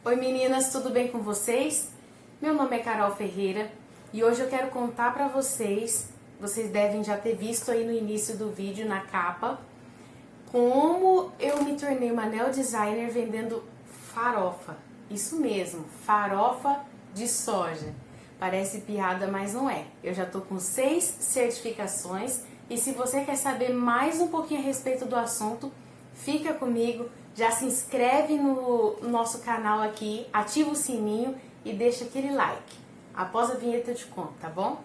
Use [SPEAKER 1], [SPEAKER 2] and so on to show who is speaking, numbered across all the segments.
[SPEAKER 1] Oi meninas, tudo bem com vocês? Meu nome é Carol Ferreira e hoje eu quero contar pra vocês devem já ter visto aí no início do vídeo, na capa, como eu me tornei uma nail designer vendendo farofa. Isso mesmo, farofa de soja. Parece piada, mas não é. Eu já tô com 6 certificações e se você quer saber mais um pouquinho a respeito do assunto, fica comigo, já se inscreve no nosso canal aqui, ativa o sininho e deixa aquele like. Após a vinheta eu te conto, tá bom?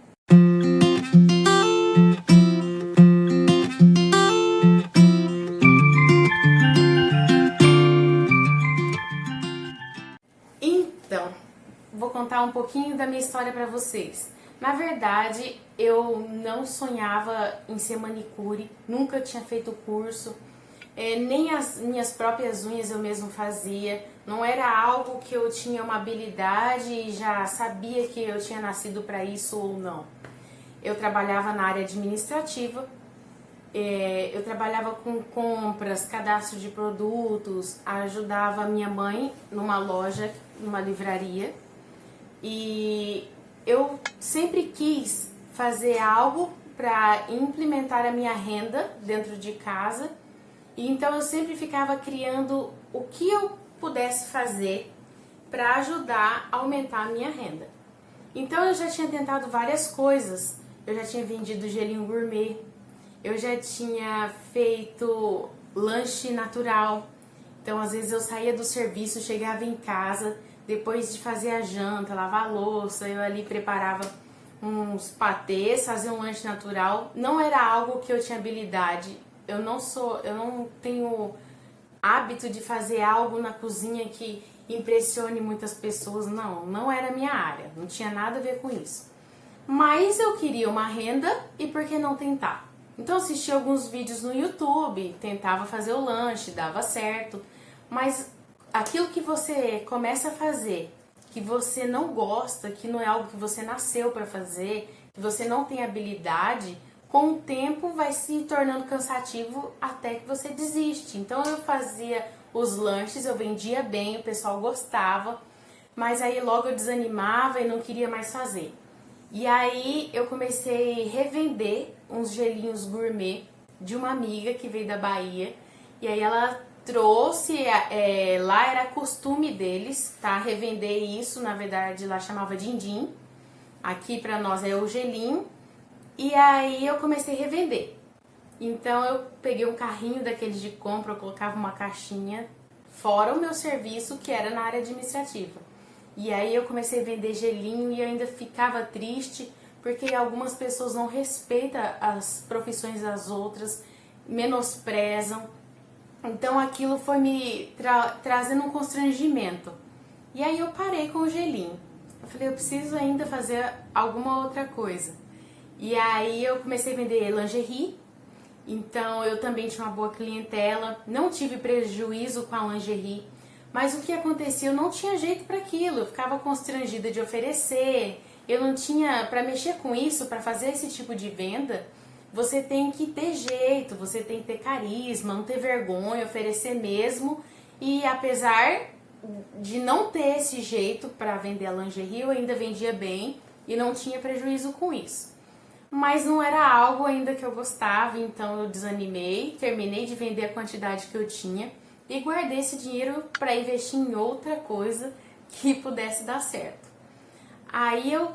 [SPEAKER 1] Então, vou contar um pouquinho da minha história pra vocês. Na verdade, eu não sonhava em ser manicure, nunca tinha feito curso, nem as minhas próprias unhas eu mesmo fazia, não era algo que eu tinha uma habilidade e já sabia que eu tinha nascido para isso ou não. Eu trabalhava na área administrativa, eu trabalhava com compras, cadastro de produtos, ajudava a minha mãe numa loja, numa livraria, e eu sempre quis fazer algo para implementar a minha renda dentro de casa, e então eu sempre ficava criando o que eu pudesse fazer para ajudar a aumentar a minha renda. Então eu já tinha tentado várias coisas, eu já tinha vendido gelinho gourmet, eu já tinha feito lanche natural, então às vezes eu saía do serviço, chegava em casa, depois de fazer a janta, lavar a louça, eu ali preparava uns patês, fazia um lanche natural. Não era algo que eu tinha habilidade, eu não tenho hábito de fazer algo na cozinha que impressione muitas pessoas, não era a minha área, não tinha nada a ver com isso. Mas eu queria uma renda e por que não tentar? Então eu assistia alguns vídeos no YouTube, tentava fazer o lanche, dava certo, mas aquilo que você começa a fazer, que você não gosta, que não é algo que você nasceu para fazer, que você não tem habilidade, com o tempo vai se tornando cansativo até que você desiste. Então eu fazia os lanches, eu vendia bem, o pessoal gostava, mas aí logo eu desanimava e não queria mais fazer. E aí eu comecei a revender uns gelinhos gourmet de uma amiga que veio da Bahia, e aí ela trouxe, lá era costume deles, tá? Revender isso, na verdade lá chamava din-din, aqui pra nós é o gelinho, e aí eu comecei a revender. Então eu peguei um carrinho daqueles de compra, eu colocava uma caixinha, fora o meu serviço que era na área administrativa. E aí eu comecei a vender gelinho e eu ainda ficava triste, porque algumas pessoas não respeitam as profissões das outras, menosprezam. Então aquilo foi me trazendo um constrangimento. E aí eu parei com o gelinho. Eu falei, eu preciso ainda fazer alguma outra coisa. E aí eu comecei a vender lingerie. Então eu também tinha uma boa clientela, não tive prejuízo com a lingerie. Mas o que acontecia, eu não tinha jeito para aquilo, eu ficava constrangida de oferecer, eu não tinha, para mexer com isso, para fazer esse tipo de venda, você tem que ter jeito, você tem que ter carisma, não ter vergonha, oferecer mesmo. E apesar de não ter esse jeito para vender a lingerie, eu ainda vendia bem e não tinha prejuízo com isso. Mas não era algo ainda que eu gostava, então eu desanimei, terminei de vender a quantidade que eu tinha e guardei esse dinheiro para investir em outra coisa que pudesse dar certo. Aí eu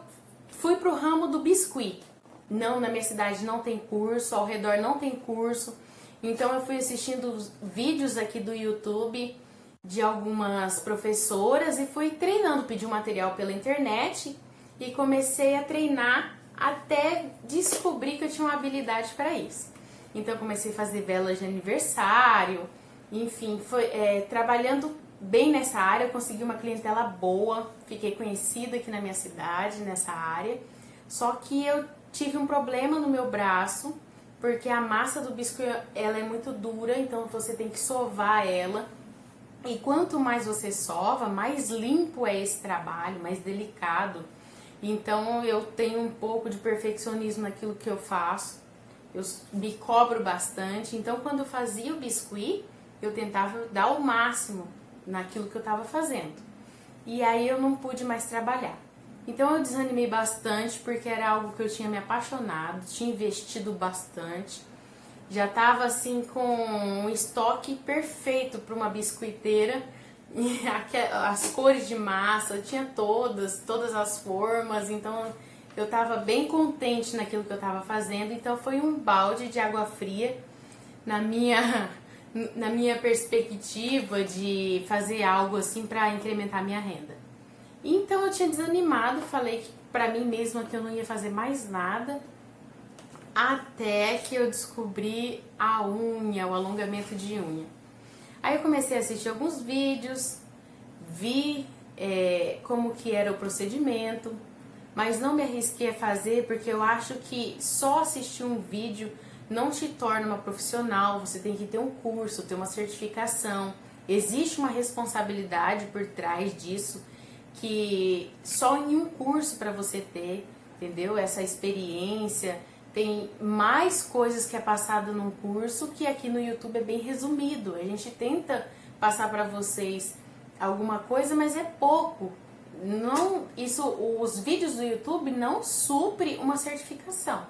[SPEAKER 1] fui pro ramo do biscuit. Não, na minha cidade não tem curso, ao redor não tem curso. Então eu fui assistindo vídeos aqui do YouTube de algumas professoras e fui treinando, pedi um material pela internet e comecei a treinar até descobrir que eu tinha uma habilidade para isso. Então eu comecei a fazer velas de aniversário, enfim, trabalhando bem nessa área, eu consegui uma clientela boa, fiquei conhecida aqui na minha cidade, nessa área. Só que eu tive um problema no meu braço, porque a massa do biscoito ela é muito dura, então você tem que sovar ela. E quanto mais você sova, mais limpo é esse trabalho, mais delicado. Então eu tenho um pouco de perfeccionismo naquilo que eu faço, eu me cobro bastante. Então quando eu fazia o biscuit, eu tentava dar o máximo naquilo que eu estava fazendo. e aí eu não pude mais trabalhar. Então eu desanimei bastante porque era algo que eu tinha me apaixonado, tinha investido bastante. Já estava assim com um estoque perfeito para uma biscoiteira. E as cores de massa, tinha todas as formas, então eu estava bem contente naquilo que eu estava fazendo. Então foi um balde de água fria na minha perspectiva de fazer algo assim para incrementar minha renda. Então eu tinha desanimado, falei que para mim mesma que eu não ia fazer mais nada, até que eu descobri a unha, o alongamento de unha. Aí eu comecei a assistir alguns vídeos, vi como que era o procedimento, mas não me arrisquei a fazer porque eu acho que só assistir um vídeo não te torna uma profissional, você tem que ter um curso, ter uma certificação, existe uma responsabilidade por trás disso, que só em um curso para você ter, entendeu? Essa experiência, tem mais coisas que é passado num curso que aqui no YouTube é bem resumido. A gente tenta passar para vocês alguma coisa, mas é pouco. Não, os vídeos do YouTube não suprem uma certificação.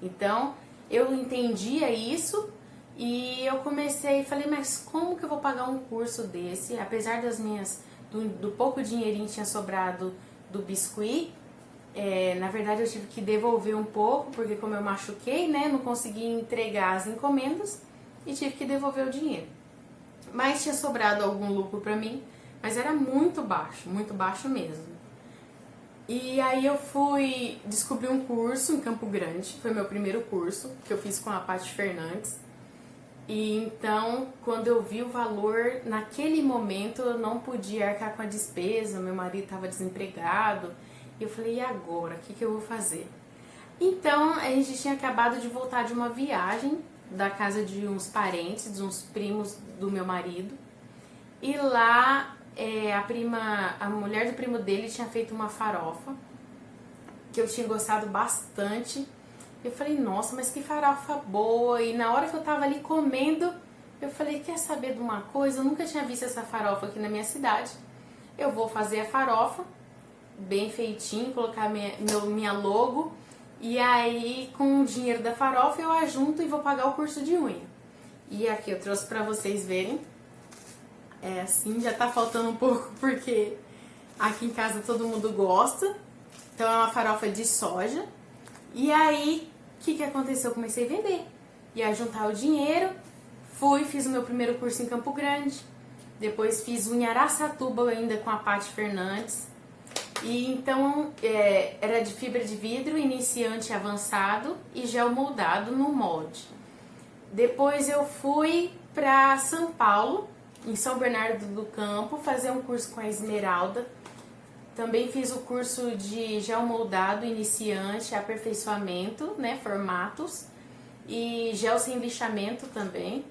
[SPEAKER 1] Então, eu entendia isso e eu comecei, falei, mas como que eu vou pagar um curso desse? Apesar do pouco dinheirinho que tinha sobrado do biscuit, na verdade eu tive que devolver um pouco, porque como eu machuquei, né, não consegui entregar as encomendas e tive que devolver o dinheiro. Mas tinha sobrado algum lucro pra mim, mas era muito baixo mesmo. E aí eu fui descobrir um curso em Campo Grande, foi meu primeiro curso, que eu fiz com a Paty Fernandes. E então, quando eu vi o valor, naquele momento eu não podia arcar com a despesa, meu marido estava desempregado. E eu falei, e agora? O que eu vou fazer? Então, a gente tinha acabado de voltar de uma viagem da casa de uns parentes, de uns primos do meu marido. E lá, a mulher do primo dele tinha feito uma farofa, que eu tinha gostado bastante. Eu falei, nossa, mas que farofa boa. E na hora que eu tava ali comendo, eu falei, quer saber de uma coisa? Eu nunca tinha visto essa farofa aqui na minha cidade. Eu vou fazer a farofa bem feitinho, colocar minha logo, e aí com o dinheiro da farofa eu ajunto e vou pagar o curso de unha. E aqui eu trouxe pra vocês verem, é assim, já tá faltando um pouco porque aqui em casa todo mundo gosta, então é uma farofa de soja. E aí, o que aconteceu? Eu comecei a vender, ia juntar o dinheiro, fiz o meu primeiro curso em Campo Grande, depois fiz unha em Araçatuba ainda com a Paty Fernandes. E então era de fibra de vidro, iniciante avançado e gel moldado no molde. Depois eu fui para São Paulo, em São Bernardo do Campo, fazer um curso com a Esmeralda. Também fiz o curso de gel moldado, iniciante, aperfeiçoamento, né, formatos, e gel sem lixamento também.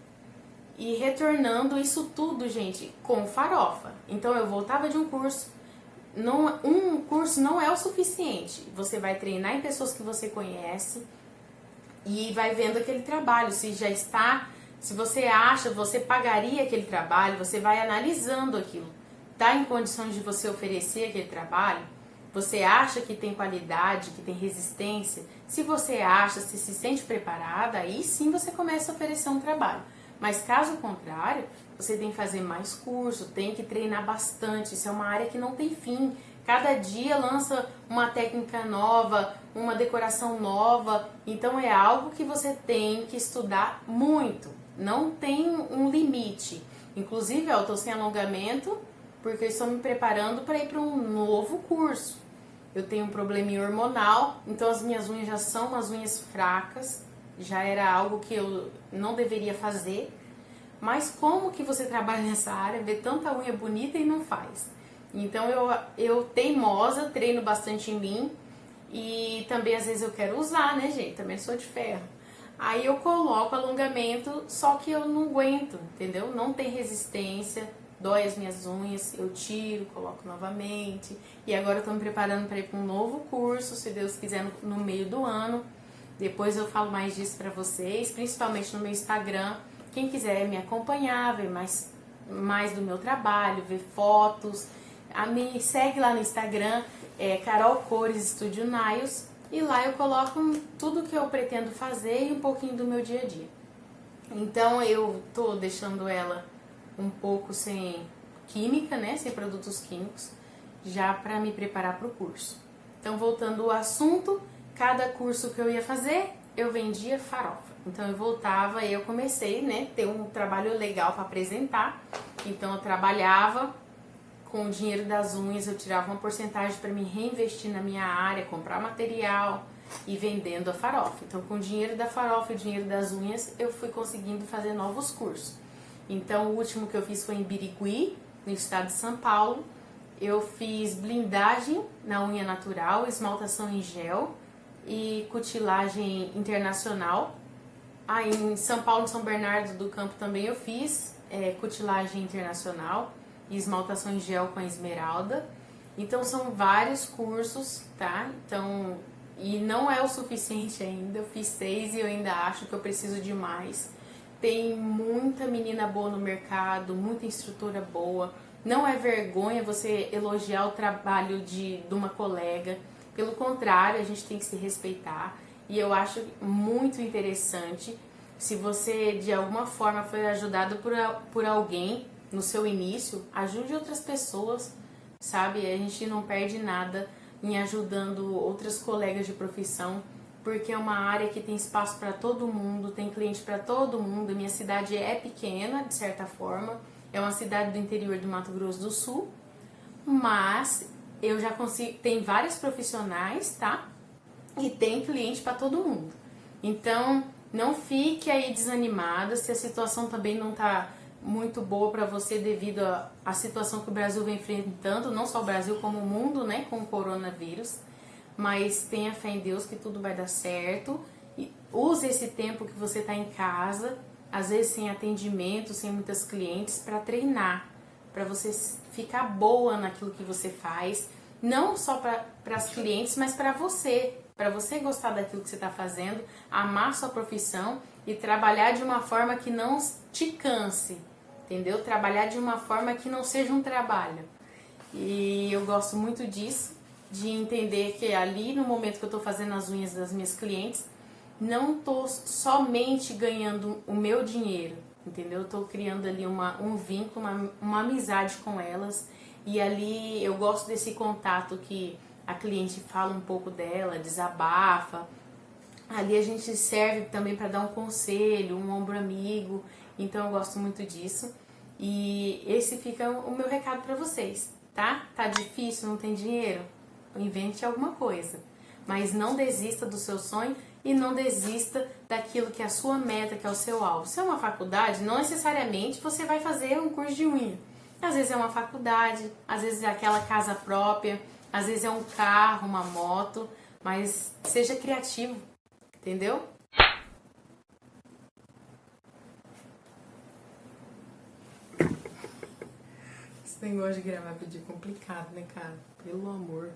[SPEAKER 1] E retornando isso tudo, gente, com farofa. Então eu voltava de um curso. Um curso não é o suficiente. Você vai treinar em pessoas que você conhece e vai vendo aquele trabalho. Se você pagaria aquele trabalho, você vai analisando aquilo. Está em condições de você oferecer aquele trabalho? Você acha que tem qualidade, que tem resistência? Se você acha, se sente preparada, aí sim você começa a oferecer um trabalho. Mas caso contrário, você tem que fazer mais curso, tem que treinar bastante. Isso é uma área que não tem fim. Cada dia lança uma técnica nova, uma decoração nova. Então é algo que você tem que estudar muito. Não tem um limite. Inclusive, eu estou sem alongamento porque eu estou me preparando para ir para um novo curso. Eu tenho um probleminha hormonal, então as minhas unhas já são umas unhas fracas. Já era algo que eu não deveria fazer. Mas como que você trabalha nessa área, vê tanta unha bonita e não faz? Então eu teimosa, treino bastante em mim e também às vezes eu quero usar, né, gente? Também sou de ferro. Aí eu coloco alongamento, só que eu não aguento, entendeu? Não tem resistência, dói as minhas unhas, eu tiro, coloco novamente. E agora eu tô me preparando para ir para um novo curso, se Deus quiser, no meio do ano. Depois eu falo mais disso para vocês, principalmente no meu Instagram. Quem quiser me acompanhar, ver mais do meu trabalho, ver fotos, Me segue lá no Instagram, Carol Cores Studio Nails, e lá eu coloco tudo que eu pretendo fazer e um pouquinho do meu dia a dia. Então eu tô deixando ela um pouco sem química, né, sem produtos químicos, já para me preparar para o curso. Então, voltando ao assunto, cada curso que eu ia fazer, eu vendia farofa. Então, eu voltava e eu comecei, né, ter um trabalho legal para apresentar. Então, eu trabalhava com o dinheiro das unhas, eu tirava uma porcentagem para me reinvestir na minha área, comprar material e vendendo a farofa. Então, com o dinheiro da farofa e o dinheiro das unhas, eu fui conseguindo fazer novos cursos. Então, o último que eu fiz foi em Birigui, no estado de São Paulo. Eu fiz blindagem na unha natural, esmaltação em gel e cutilagem internacional. Aí em São Paulo, em São Bernardo do Campo também eu fiz cutilagem internacional e esmaltação em gel com a esmeralda. Então são vários cursos, tá? Então, e não é o suficiente ainda, eu fiz 6 e eu ainda acho que eu preciso de mais. Tem muita menina boa no mercado, muita instrutora boa. Não é vergonha você elogiar o trabalho de uma colega. Pelo contrário, a gente tem que se respeitar. E eu acho muito interessante se você de alguma forma foi ajudado por alguém no seu início, ajude outras pessoas, sabe? A gente não perde nada em ajudando outras colegas de profissão, porque é uma área que tem espaço para todo mundo, tem cliente para todo mundo. Minha cidade é pequena, de certa forma, é uma cidade do interior do Mato Grosso do Sul, mas eu já consigo, tem vários profissionais, tá? E tem cliente para todo mundo. Então, não fique aí desanimada se a situação também não tá muito boa para você devido à situação que o Brasil vem enfrentando, não só o Brasil como o mundo, né, com o coronavírus. Mas tenha fé em Deus que tudo vai dar certo. E use esse tempo que você está em casa, às vezes sem atendimento, sem muitas clientes, para treinar, para você ficar boa naquilo que você faz, não só para as clientes, mas para você gostar daquilo que você está fazendo, amar sua profissão e trabalhar de uma forma que não te canse, entendeu? Trabalhar de uma forma que não seja um trabalho. E eu gosto muito disso, de entender que ali no momento que eu estou fazendo as unhas das minhas clientes, não estou somente ganhando o meu dinheiro, entendeu? Eu estou criando ali um vínculo, uma amizade com elas, e ali eu gosto desse contato que a cliente fala um pouco dela, desabafa. Ali a gente serve também para dar um conselho, um ombro amigo, então eu gosto muito disso. E esse fica o meu recado para vocês, tá? Tá difícil, não tem dinheiro? Invente alguma coisa, mas não desista do seu sonho e não desista daquilo que é a sua meta, que é o seu alvo. Se é uma faculdade, não necessariamente você vai fazer um curso de unha. Às vezes é uma faculdade, às vezes é aquela casa própria, às vezes é um carro, uma moto, mas seja criativo, entendeu? Esse negócio de gravar vídeo é complicado, né, cara? Pelo amor.